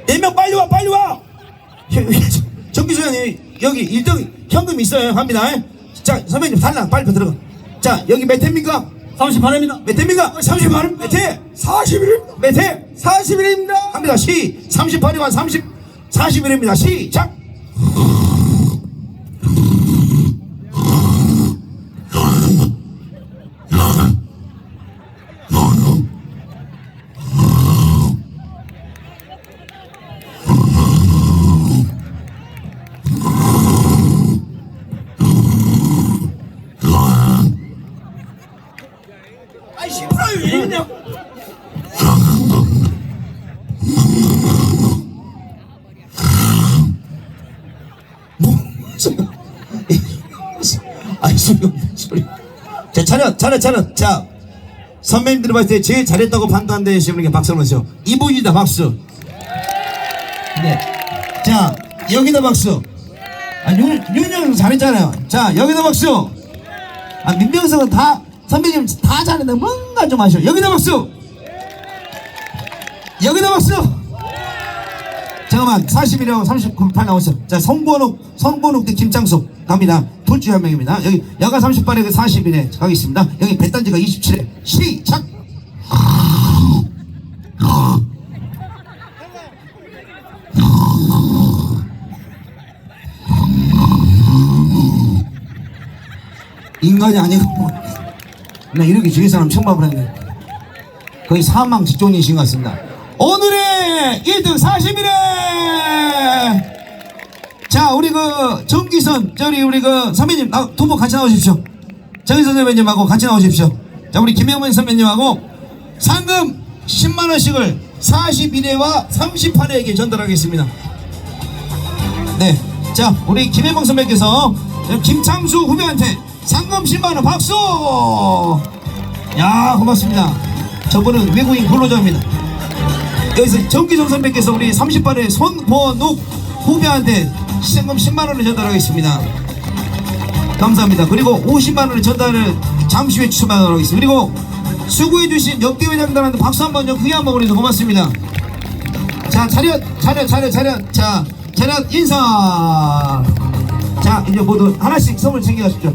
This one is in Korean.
네 명 빨리 와, 빨리 와. 정기수장님 여기 1등 현금 있어요. 갑니다. 자, 선배님 달랑 빨리 들어가. 자, 여기 몇 회입니까? 38회입니다. 몇 회입니까? 38회. 몇 회? 41회. 몇 회? 41회입니다. 갑니다. 38회와 41회입니다. 시작. 아이 10%요. 왜 이러냐? 아이 소리. 자, 차렷. 자, 선배님들 봤을 때 제일 잘했다고 판단되시는 분에게 박수 한번 주세요. 이분이다 박수. 네. 자, 여기다 박수. 아, 윤영 잘했잖아요. 자, 여기다 박수. 아, 민병석은 다 선배님 다 잘했는데 뭔가 좀 아쉬워. 여기다 박수. 여기다 박수. 잠깐만, 41하고 38 나오셨어. 자, 성권욱 대 김창숙 갑니다. 둘 중에 한 명입니다. 여기 여가 38에 그 41에 가겠습니다. 여기 배단지가 27에 시작. 인간이 아니고 나 이렇게 죽일 사람 처음 봐보는데 거의 사망 직전이신 것 같습니다. 오늘의 1등 41회. 자, 우리 그 정기선 우리 그 선배님 두 분 같이 나오십시오. 정기선 선배님하고 같이 나오십시오. 자, 우리 김영문 선배님하고 상금 10만원씩을 41회와 38회에게 전달하겠습니다. 네, 자, 우리 김혜봉 선배께서 김창수 후배한테 상금 10만원 박수. 야, 고맙습니다. 저분은 외국인 근로자입니다. 여기서 정기선 선배께서 우리 38회 손권욱 후배한테 상금 10만원을 전달하겠습니다. 감사합니다. 그리고 50만원을 전달을 잠시 후에 추첨하도록 하겠습니다. 그리고 수고해주신 역대회장단한테 박수 한번 크게 한번 보내서 고맙습니다. 자, 차렷. 자, 차렷 인사. 자, 이제 모두 하나씩 선물 챙겨가십시오.